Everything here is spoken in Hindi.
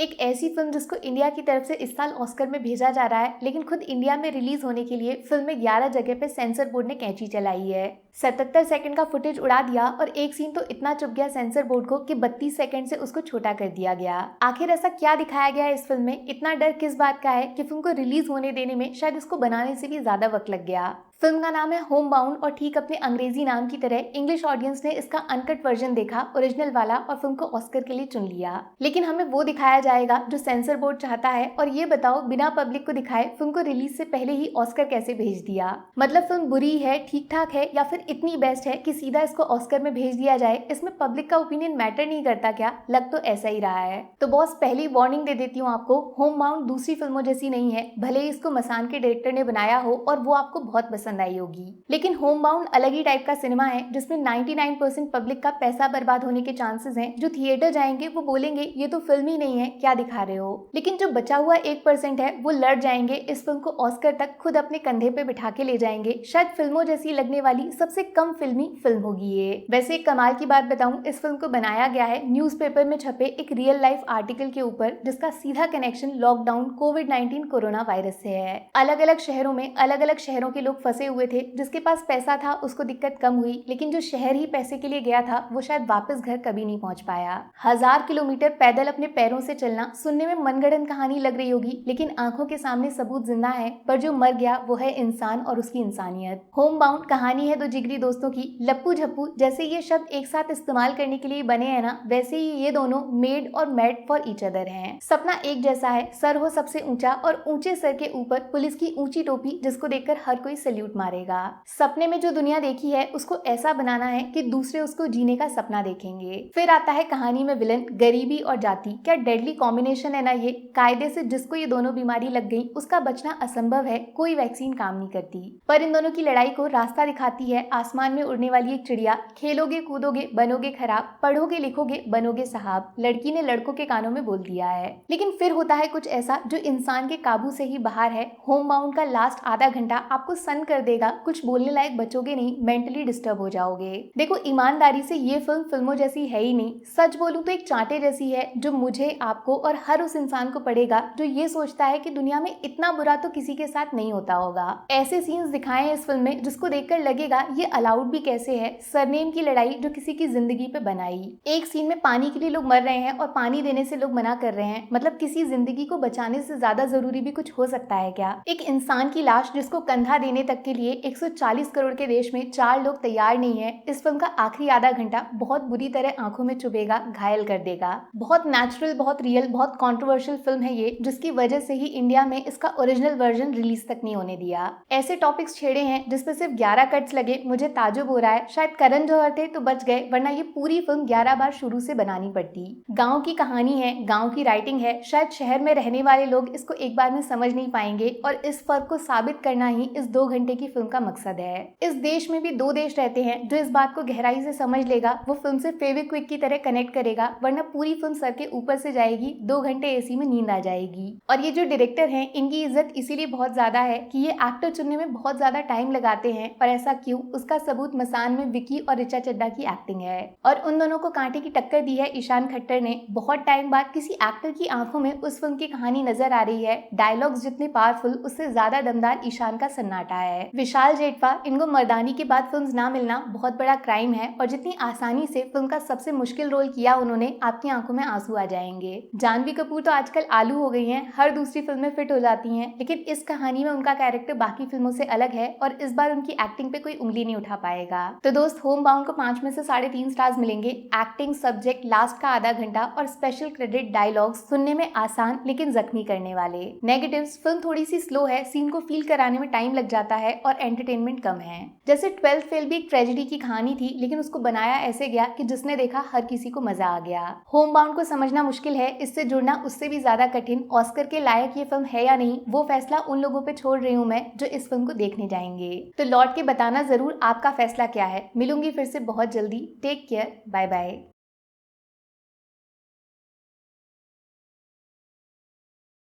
एक ऐसी फिल्म जिसको इंडिया की तरफ से इस साल ऑस्कर में भेजा जा रहा है, लेकिन खुद इंडिया में रिलीज होने के लिए फिल्म में 11 जगह पे सेंसर बोर्ड ने कैंची चलाई है। 77 सेकंड का फुटेज उड़ा दिया और एक सीन तो इतना चुप गया सेंसर बोर्ड को कि 32 सेकंड से उसको छोटा कर दिया गया। आखिर ऐसा क्या दिखाया गया है इस फिल्म में? इतना डर किस बात का है कि फिल्म को रिलीज होने देने में शायद इसको बनाने से भी ज्यादा वक्त लग गया। फिल्म का नाम है होम बाउंड और ठीक अपने अंग्रेजी नाम की तरह इंग्लिश ऑडियंस ने इसका अनकट वर्जन देखा, ओरिजिनल वाला, और फिल्म को ऑस्कर के लिए चुन लिया। लेकिन हमें वो दिखाया जाएगा जो सेंसर बोर्ड चाहता है। और ये बताओ, बिना पब्लिक को दिखाए फिल्म को रिलीज से पहले ही ऑस्कर कैसे भेज दिया? मतलब फिल्म बुरी है, ठीक ठाक है, या फिर इतनी बेस्ट है कि सीधा इसको ऑस्कर में भेज दिया जाए? इसमें पब्लिक का ओपिनियन मैटर नहीं करता क्या? लग तो ऐसा ही रहा है। तो बॉस, पहली वार्निंग दे देती हूँ आपको, होम बाउंड दूसरी फिल्मों जैसी नहीं है। भले ही इसको मसान के डायरेक्टर ने बनाया हो और वो आपको बहुत पसंद आई होगी, लेकिन होम बाउंड अलग ही टाइप का सिनेमा है जिसमें 99% पब्लिक का पैसा बर्बाद होने के चांसेस हैं। जो थिएटर जाएंगे वो बोलेंगे ये तो फिल्म ही नहीं है, क्या दिखा रहे हो। लेकिन जो बचा हुआ 1% है वो लड़ जाएंगे, इस फिल्म को ऑस्कर तक खुद अपने कंधे पे बिठा के ले जाएंगे। शायद फिल्मों जैसी लगने वाली सबसे कम फिल्मी फिल्म होगी ये। वैसे एक कमाल की बात बताऊं, इस फिल्म को बनाया गया है न्यूज़पेपर में छपे एक रियल लाइफ आर्टिकल के ऊपर, जिसका सीधा कनेक्शन लॉकडाउन, कोविड-19 कोरोना वायरस से है। अलग अलग शहरों में अलग अलग शहरों के लोग फंसे हुए थे। जिसके पास पैसा था उसको दिक्कत कम हुई, लेकिन जो शहर ही पैसे के लिए गया था वो शायद वापस घर कभी नहीं पहुंच पाया। 1000 किलोमीटर पैदल अपने पैरों से चलना सुनने में मनगढ़ंत कहानी लग रही होगी, लेकिन आंखों के सामने सबूत जिंदा है। पर जो मर गया वो है इंसान और उसकी इंसानियत। होम बाउंड कहानी है दो जिगरी दोस्तों की। लप्पू झप्पू जैसे ये शब्द एक साथ इस्तेमाल करने के लिए बने हैं ना, वैसे ही ये दोनों मेड और मेड फॉर ईच अदर हैं। सपना एक जैसा है, सर हो सबसे ऊंचा और ऊंचे सर के ऊपर पुलिस की ऊंची टोपी, जिसको देखकर हर कोई सैल्यूट मारेगा। सपने में जो दुनिया देखी है उसको ऐसा बनाना है कि दूसरे उसको जीने का सपना देखेंगे। फिर आता है कहानी में विलन, गरीबी और जाति। क्या डेडली कॉम्बिनेशन है ना ये। कायदे से जिसको ये दोनों बीमारी लग गई उसका बचना असंभव है, कोई वैक्सीन काम नहीं करती। पर इन दोनों की लड़ाई को रास्ता दिखाती है आसमान में उड़ने वाली एक चिड़िया। खेलोगे कूदोगे बनोगे खराब, पढ़ोगे लिखोगे बनोगे साहब, लड़की ने लड़कों के कानों में बोल दिया है। लेकिन फिर होता है कुछ ऐसा जो इंसान के काबू से ही बाहर है। होम बाउंड का लास्ट आधा घंटा आपको सन कर देगा। कुछ बोलने लायक बचोगे नहीं, मेंटली डिस्टर्ब हो जाओगे। देखो, ईमानदारी से ये फिल्म फिल्मों जैसी है ही नहीं। सच बोलूं तो एक चांटे जैसी है, जो मुझे, आपको और हर उस इंसान को पड़ेगा जो ये सोचता है कि दुनिया में इतना बुरा तो किसी के साथ नहीं होता होगा। ऐसे सीन्स दिखाए हैं इस फिल्म में जिसको देखकर लगेगा ये अलाउड भी कैसे है। सरनेम की लड़ाई जो किसी की जिंदगी पे बनाई। एक सीन में पानी के लिए लोग मर रहे हैं और पानी देने से लोग मना कर रहे हैं। मतलब किसी जिंदगी को बचाने से ज्यादा जरूरी भी कुछ हो सकता है क्या? एक इंसान की लाश जिसको कंधा देने तक के लिए 140 करोड़ के देश में 4 लोग तैयार नहीं है। इस फिल्म का आखिरी आधा घंटा बहुत बुरी तरह आंखों में चुभेगा, घायल कर देगा। बहुत नेचुरल, बहुत रियल, बहुत कंट्रोवर्शियल फिल्म है ये, जिसकी वजह से ही इंडिया में इसका ओरिजिनल वर्जन रिलीज तक नहीं होने दिया। ऐसे टॉपिक्स छेड़े हैं जिसपे सिर्फ 11 कट्स लगे, मुझे ताजुब हो रहा है। शायद करण जौहर थे तो बच गए, वरना ये पूरी फिल्म 11 बार शुरू से बनानी पड़ती। गाँव की कहानी है, गाँव की राइटिंग है। शायद शहर में रहने वाले लोग इसको एक बार में समझ नहीं पाएंगे, और इस फर्क को साबित करना ही इस 2 घंटे की फिल्म का मकसद है। इस देश में भी 2 देश रहते हैं। जो इस बात को गहराई से समझ लेगा वो फिल्म से फेविक्विक की तरह कनेक्ट करेगा, वरना पूरी फिल्म सर के ऊपर से जाएगी। 2 घंटे एसी में नींद आ जाएगी। और ये जो डायरेक्टर हैं, इनकी इज्जत इसीलिए बहुत ज्यादा है कि ये एक्टर चुनने में बहुत ज्यादा टाइम लगाते हैं। और ऐसा क्यों, उसका सबूत मसान में विकी और ऋचा चड्ढा की एक्टिंग है। और उन दोनों को कांटे की टक्कर दी है ईशान खट्टर ने। बहुत टाइम बाद किसी एक्टर की आंखों में उस फिल्म की कहानी नजर आ रही है। डायलॉग्स जितने पावरफुल, उससे ज्यादा दमदार ईशान का सन्नाटा है। विशाल जेठवा, इनको मर्दानी के बाद फिल्म ना मिलना बहुत बड़ा क्राइम है, और जितनी आसानी से फिल्म का सबसे मुश्किल रोल किया उन्होंने, आपकी आंखों में आंसू आ जाएंगे। जानवी कपूर तो आजकल आलू हो गई हैं, हर दूसरी फिल्म में फिट हो जाती हैं, लेकिन इस कहानी में उनका कैरेक्टर बाकी फिल्मों से अलग है और इस बार उनकी एक्टिंग पे कोई उंगली नहीं उठा पाएगा। तो दोस्त, होम बाउंड को 5 में से 3.5 स्टार्स मिलेंगे। एक्टिंग, सब्जेक्ट, लास्ट का आधा घंटा और स्पेशल क्रेडिट डायलॉग्स सुनने में आसान लेकिन जख्मी करने वाले। नेगेटिव्स, फिल्म थोड़ी सी स्लो है, सीन को फील कराने में टाइम लग जाता है और एंटरटेनमेंट कम है। जैसे 12th फेल भी एक ट्रेजेडी की कहानी थी, लेकिन उसको बनाया ऐसे गया कि जिसने देखा हर किसी को मजा आ गया। होम बाउंड को समझना मुश्किल है, इससे जुड़ना उससे भी ज्यादा कठिन। ऑस्कर के लायक ये फिल्म है या नहीं, वो फैसला उन लोगों पे छोड़ रही हूँ मैं जो इस फिल्म को देखने जाएंगे। तो लौट के बताना जरूर आपका फैसला क्या है। मिलूंगी फिर से बहुत जल्दी। Take care, bye bye.